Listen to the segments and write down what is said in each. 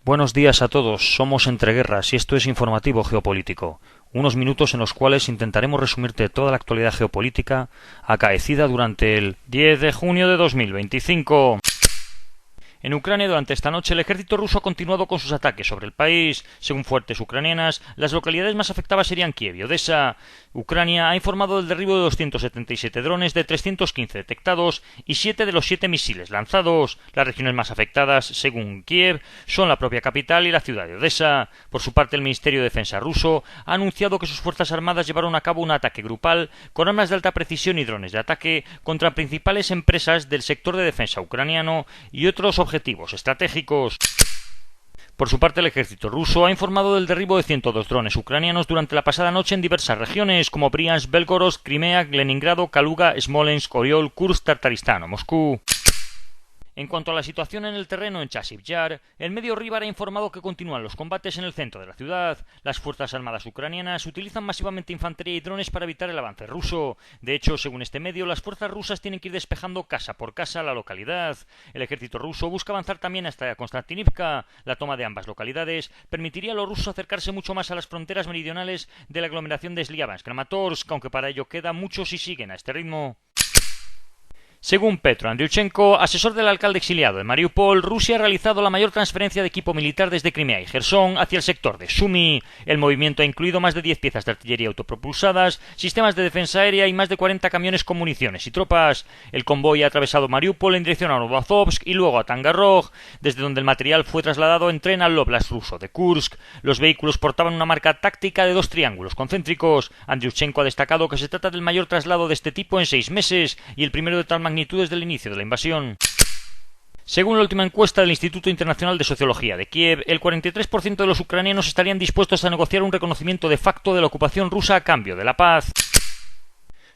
Buenos días a todos, somos Entre Guerras y esto es Informativo Geopolítico, unos minutos en los cuales intentaremos resumirte toda la actualidad geopolítica acaecida durante el 10 de junio de 2025. En Ucrania, durante esta noche, el ejército ruso ha continuado con sus ataques sobre el país. Según fuentes ucranianas, las localidades más afectadas serían Kiev y Odessa. Ucrania ha informado del derribo de 277 drones de 315 detectados y 7 de los 7 misiles lanzados. Las regiones más afectadas, según Kiev, son la propia capital y la ciudad de Odessa. Por su parte, el Ministerio de Defensa ruso ha anunciado que sus fuerzas armadas llevaron a cabo un ataque grupal con armas de alta precisión y drones de ataque contra principales empresas del sector de defensa ucraniano y otros objetivos estratégicos. Por su parte, el ejército ruso ha informado del derribo de 102 drones ucranianos durante la pasada noche en diversas regiones como Briansk, Belgorod, Crimea, Leningrado, Kaluga, Smolensk, Oriol, Kursk, Tartaristán o Moscú. En cuanto a la situación en el terreno en Chasiv Yar, el medio Ribar ha informado que continúan los combates en el centro de la ciudad. Las fuerzas armadas ucranianas utilizan masivamente infantería y drones para evitar el avance ruso. De hecho, según este medio, las fuerzas rusas tienen que ir despejando casa por casa la localidad. El ejército ruso busca avanzar también hasta Konstantinivka. La toma de ambas localidades permitiría a los rusos acercarse mucho más a las fronteras meridionales de la aglomeración de Sliavansk-Kramatorsk, aunque para ello queda mucho si siguen a este ritmo. Según Petro Andriuchenko, asesor del alcalde exiliado de Mariupol, Rusia ha realizado la mayor transferencia de equipo militar desde Crimea y Jersón hacia el sector de Sumy. El movimiento ha incluido más de 10 piezas de artillería autopropulsadas, sistemas de defensa aérea y más de 40 camiones con municiones y tropas. El convoy ha atravesado Mariupol en dirección a Novozovsk y luego a Tangarog, desde donde el material fue trasladado en tren al óblast ruso de Kursk. Los vehículos portaban una marca táctica de 2 triángulos concéntricos. Andriuchenko ha destacado que se trata del mayor traslado de este tipo en 6 meses y el primero de tal magnitud desde el inicio de la invasión. Según la última encuesta del Instituto Internacional de Sociología de Kiev, el 43% de los ucranianos estarían dispuestos a negociar un reconocimiento de facto de la ocupación rusa a cambio de la paz.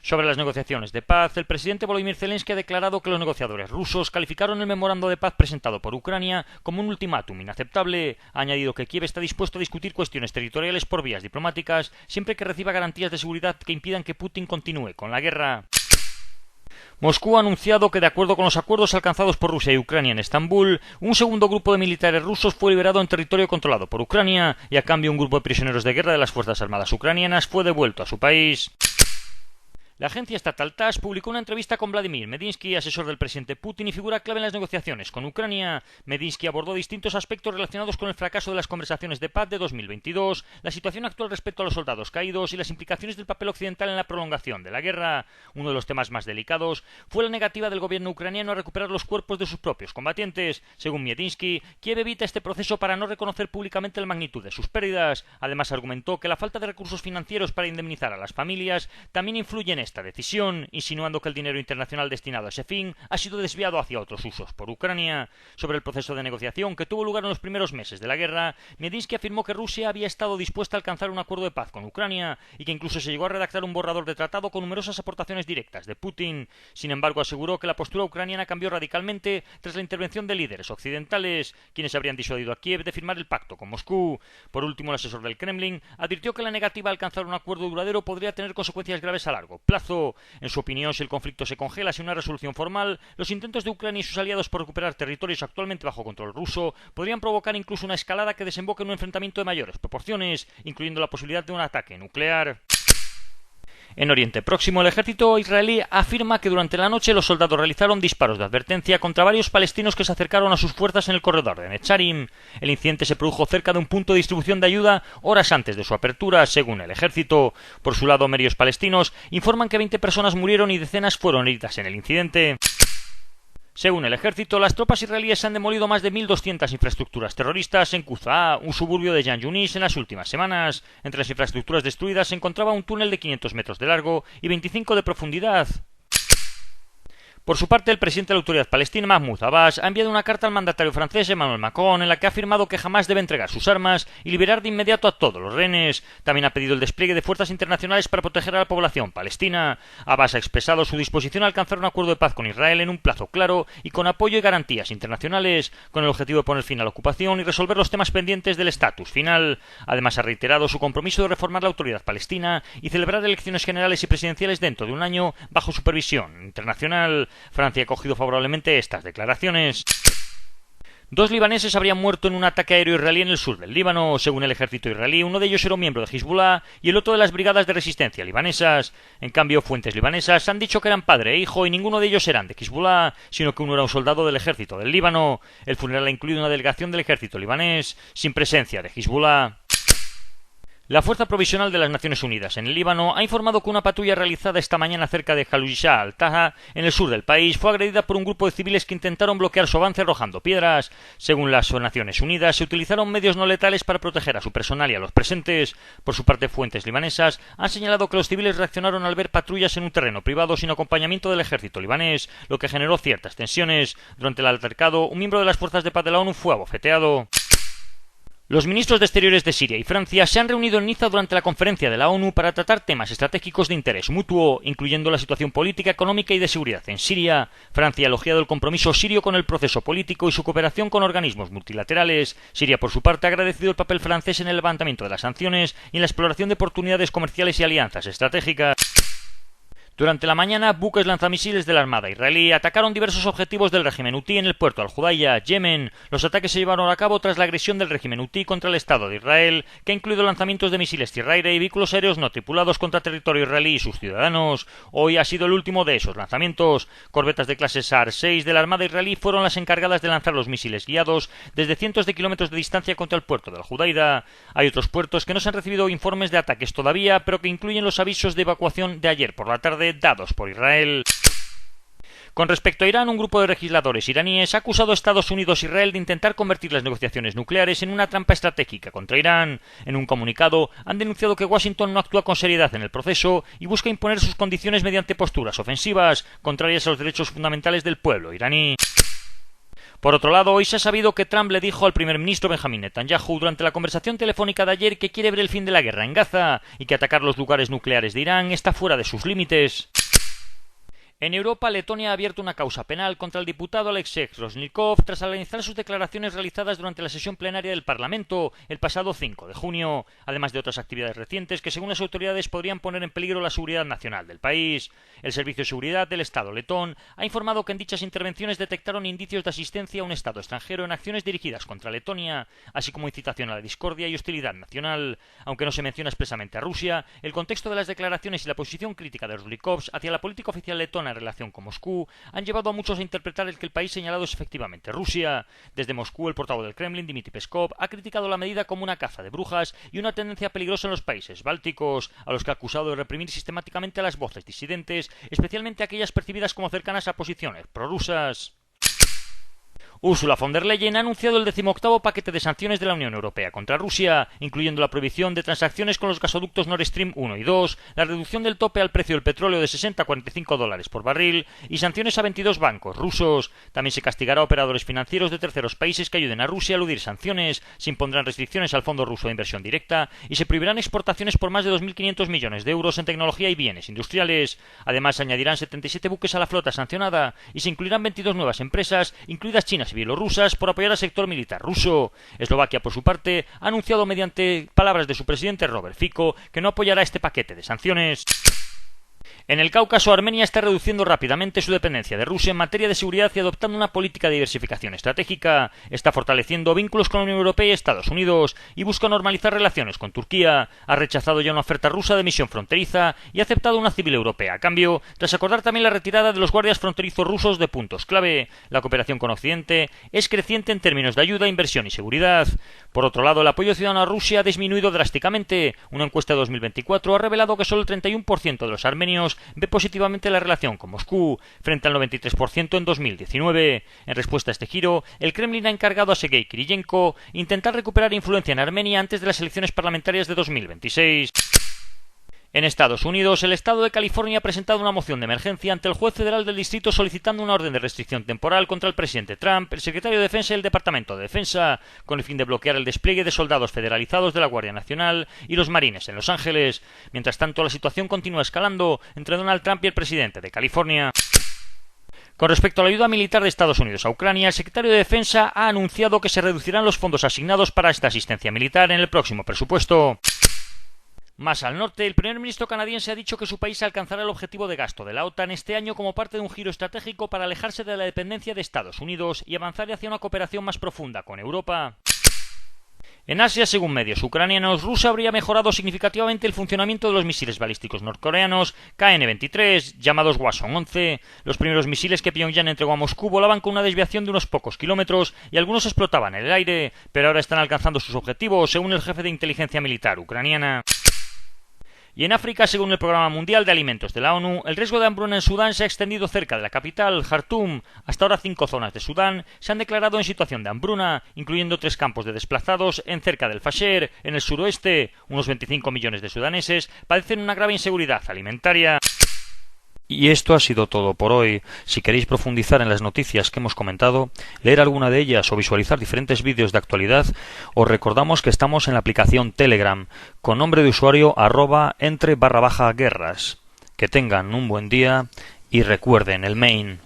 Sobre las negociaciones de paz, el presidente Volodymyr Zelensky ha declarado que los negociadores rusos calificaron el memorando de paz presentado por Ucrania como un ultimátum inaceptable. Ha añadido que Kiev está dispuesto a discutir cuestiones territoriales por vías diplomáticas, siempre que reciba garantías de seguridad que impidan que Putin continúe con la guerra. Moscú ha anunciado que, de acuerdo con los acuerdos alcanzados por Rusia y Ucrania en Estambul, un segundo grupo de militares rusos fue liberado en territorio controlado por Ucrania y, a cambio, un grupo de prisioneros de guerra de las Fuerzas Armadas ucranianas fue devuelto a su país. La agencia estatal TASS publicó una entrevista con Vladimir Medinsky, asesor del presidente Putin y figura clave en las negociaciones con Ucrania. Medinsky abordó distintos aspectos relacionados con el fracaso de las conversaciones de paz de 2022, la situación actual respecto a los soldados caídos y las implicaciones del papel occidental en la prolongación de la guerra. Uno de los temas más delicados fue la negativa del gobierno ucraniano a recuperar los cuerpos de sus propios combatientes. Según Medinsky, Kiev evita este proceso para no reconocer públicamente la magnitud de sus pérdidas. Además, argumentó que la falta de recursos financieros para indemnizar a las familias también influye en esta decisión, insinuando que el dinero internacional destinado a ese fin ha sido desviado hacia otros usos por Ucrania. Sobre el proceso de negociación que tuvo lugar en los primeros meses de la guerra, Medinsky afirmó que Rusia había estado dispuesta a alcanzar un acuerdo de paz con Ucrania y que incluso se llegó a redactar un borrador de tratado con numerosas aportaciones directas de Putin. Sin embargo, aseguró que la postura ucraniana cambió radicalmente tras la intervención de líderes occidentales, quienes habrían disuadido a Kiev de firmar el pacto con Moscú. Por último, el asesor del Kremlin advirtió que la negativa a alcanzar un acuerdo duradero podría tener consecuencias graves a largo plazo. En su opinión, si el conflicto se congela sin una resolución formal, los intentos de Ucrania y sus aliados por recuperar territorios actualmente bajo control ruso podrían provocar incluso una escalada que desemboque en un enfrentamiento de mayores proporciones, incluyendo la posibilidad de un ataque nuclear. En Oriente Próximo, el ejército israelí afirma que durante la noche los soldados realizaron disparos de advertencia contra varios palestinos que se acercaron a sus fuerzas en el corredor de Netzarim. El incidente se produjo cerca de un punto de distribución de ayuda horas antes de su apertura, según el ejército. Por su lado, medios palestinos informan que 20 personas murieron y decenas fueron heridas en el incidente. Según el ejército, las tropas israelíes han demolido más de 1.200 infraestructuras terroristas en Kuzaa, un suburbio de Jan Yunis, en las últimas semanas. Entre las infraestructuras destruidas se encontraba un túnel de 500 metros de largo y 25 de profundidad. Por su parte, el presidente de la Autoridad Palestina, Mahmoud Abbas, ha enviado una carta al mandatario francés Emmanuel Macron en la que ha afirmado que jamás debe entregar sus armas y liberar de inmediato a todos los rehenes. También ha pedido el despliegue de fuerzas internacionales para proteger a la población palestina. Abbas ha expresado su disposición a alcanzar un acuerdo de paz con Israel en un plazo claro y con apoyo y garantías internacionales, con el objetivo de poner fin a la ocupación y resolver los temas pendientes del estatus final. Además, ha reiterado su compromiso de reformar la Autoridad Palestina y celebrar elecciones generales y presidenciales dentro de un año bajo supervisión internacional. Francia ha acogido favorablemente estas declaraciones. Dos libaneses habrían muerto en un ataque aéreo israelí en el sur del Líbano, según el ejército israelí. Uno de ellos era un miembro de Hezbollah y el otro de las brigadas de resistencia libanesas. En cambio, fuentes libanesas han dicho que eran padre e hijo y ninguno de ellos eran de Hezbollah, sino que uno era un soldado del ejército del Líbano. El funeral ha incluido una delegación del ejército libanés, sin presencia de Hezbollah. La Fuerza Provisional de las Naciones Unidas en el Líbano ha informado que una patrulla realizada esta mañana cerca de Jalujah al-Taha, en el sur del país, fue agredida por un grupo de civiles que intentaron bloquear su avance arrojando piedras. Según las Naciones Unidas, se utilizaron medios no letales para proteger a su personal y a los presentes. Por su parte, fuentes libanesas han señalado que los civiles reaccionaron al ver patrullas en un terreno privado sin acompañamiento del ejército libanés, lo que generó ciertas tensiones. Durante el altercado, un miembro de las fuerzas de paz de la ONU fue abofeteado. Los ministros de Exteriores de Siria y Francia se han reunido en Niza durante la conferencia de la ONU para tratar temas estratégicos de interés mutuo, incluyendo la situación política, económica y de seguridad en Siria. Francia ha elogiado el compromiso sirio con el proceso político y su cooperación con organismos multilaterales. Siria, por su parte, ha agradecido el papel francés en el levantamiento de las sanciones y en la exploración de oportunidades comerciales y alianzas estratégicas. Durante la mañana, buques lanzamisiles de la Armada israelí atacaron diversos objetivos del régimen hutí en el puerto Al-Judaiya, Yemen. Los ataques se llevaron a cabo tras la agresión del régimen hutí contra el Estado de Israel, que ha incluido lanzamientos de misiles tierra-aire y vehículos aéreos no tripulados contra territorio israelí y sus ciudadanos. Hoy ha sido el último de esos lanzamientos. Corbetas de clase SAR-6 de la Armada israelí fueron las encargadas de lanzar los misiles guiados desde cientos de kilómetros de distancia contra el puerto de Al-Judaiya. Hay otros puertos que no se han recibido informes de ataques todavía, pero que incluyen los avisos de evacuación de ayer por la tarde dados por Israel. Con respecto a Irán, un grupo de legisladores iraníes ha acusado a Estados Unidos e Israel de intentar convertir las negociaciones nucleares en una trampa estratégica contra Irán. En un comunicado, han denunciado que Washington no actúa con seriedad en el proceso y busca imponer sus condiciones mediante posturas ofensivas, contrarias a los derechos fundamentales del pueblo iraní. Por otro lado, hoy se ha sabido que Trump le dijo al primer ministro Benjamin Netanyahu durante la conversación telefónica de ayer que quiere ver el fin de la guerra en Gaza y que atacar los lugares nucleares de Irán está fuera de sus límites. En Europa, Letonia ha abierto una causa penal contra el diputado Alexei Rosnikov tras analizar sus declaraciones realizadas durante la sesión plenaria del Parlamento el pasado 5 de junio, además de otras actividades recientes que, según las autoridades, podrían poner en peligro la seguridad nacional del país. El Servicio de Seguridad del Estado letón ha informado que en dichas intervenciones detectaron indicios de asistencia a un Estado extranjero en acciones dirigidas contra Letonia, así como incitación a la discordia y hostilidad nacional. Aunque no se menciona expresamente a Rusia, el contexto de las declaraciones y la posición crítica de Rosnikov hacia la política oficial letona en relación con Moscú han llevado a muchos a interpretar el que el país señalado es efectivamente Rusia. Desde Moscú, el portavoz del Kremlin, Dmitry Peskov, ha criticado la medida como una caza de brujas y una tendencia peligrosa en los países bálticos, a los que ha acusado de reprimir sistemáticamente a las voces disidentes, especialmente aquellas percibidas como cercanas a posiciones prorrusas. Ursula von der Leyen ha anunciado el 18º paquete de sanciones de la Unión Europea contra Rusia, incluyendo la prohibición de transacciones con los gasoductos Nord Stream 1 y 2, la reducción del tope al precio del petróleo de 60 a 45 dólares por barril y sanciones a 22 bancos rusos. También se castigará a operadores financieros de terceros países que ayuden a Rusia a eludir sanciones, se impondrán restricciones al Fondo Ruso de Inversión Directa y se prohibirán exportaciones por más de 2.500 millones de euros en tecnología y bienes industriales. Además, se añadirán 77 buques a la flota sancionada y se incluirán 22 nuevas empresas, incluidas chinas y bielorrusas, por apoyar al sector militar ruso. Eslovaquia, por su parte, ha anunciado mediante palabras de su presidente Robert Fico que no apoyará este paquete de sanciones. En el Cáucaso, Armenia está reduciendo rápidamente su dependencia de Rusia en materia de seguridad y adoptando una política de diversificación estratégica. Está fortaleciendo vínculos con la Unión Europea y Estados Unidos y busca normalizar relaciones con Turquía. Ha rechazado ya una oferta rusa de misión fronteriza y ha aceptado una civil europea a cambio, tras acordar también la retirada de los guardias fronterizos rusos de puntos clave. La cooperación con Occidente es creciente en términos de ayuda, inversión y seguridad. Por otro lado, el apoyo ciudadano a Rusia ha disminuido drásticamente. Una encuesta de 2024 ha revelado que solo el 31% de los armenios ve positivamente la relación con Moscú, frente al 93% en 2019. En respuesta a este giro, el Kremlin ha encargado a Sergei Kiriyenko intentar recuperar influencia en Armenia antes de las elecciones parlamentarias de 2026. En Estados Unidos, el Estado de California ha presentado una moción de emergencia ante el juez federal del distrito solicitando una orden de restricción temporal contra el presidente Trump, el secretario de Defensa y el Departamento de Defensa, con el fin de bloquear el despliegue de soldados federalizados de la Guardia Nacional y los Marines en Los Ángeles. Mientras tanto, la situación continúa escalando entre Donald Trump y el presidente de California. Con respecto a la ayuda militar de Estados Unidos a Ucrania, el secretario de Defensa ha anunciado que se reducirán los fondos asignados para esta asistencia militar en el próximo presupuesto. Más al norte, el primer ministro canadiense ha dicho que su país alcanzará el objetivo de gasto de la OTAN este año como parte de un giro estratégico para alejarse de la dependencia de Estados Unidos y avanzar hacia una cooperación más profunda con Europa. En Asia, según medios ucranianos, Rusia habría mejorado significativamente el funcionamiento de los misiles balísticos norcoreanos KN-23, llamados Hwasong-11. Los primeros misiles que Pyongyang entregó a Moscú volaban con una desviación de unos pocos kilómetros y algunos explotaban en el aire, pero ahora están alcanzando sus objetivos, según el jefe de inteligencia militar ucraniana. Y en África, según el Programa Mundial de Alimentos de la ONU, el riesgo de hambruna en Sudán se ha extendido cerca de la capital, Jartum. Hasta ahora 5 zonas de Sudán se han declarado en situación de hambruna, incluyendo 3 campos de desplazados en cerca del Fasher, en el suroeste. Unos 25 millones de sudaneses padecen una grave inseguridad alimentaria. Y esto ha sido todo por hoy. Si queréis profundizar en las noticias que hemos comentado, leer alguna de ellas o visualizar diferentes vídeos de actualidad, os recordamos que estamos en la aplicación Telegram, con nombre de usuario @entre_guerras. Que tengan un buen día y recuerden el main.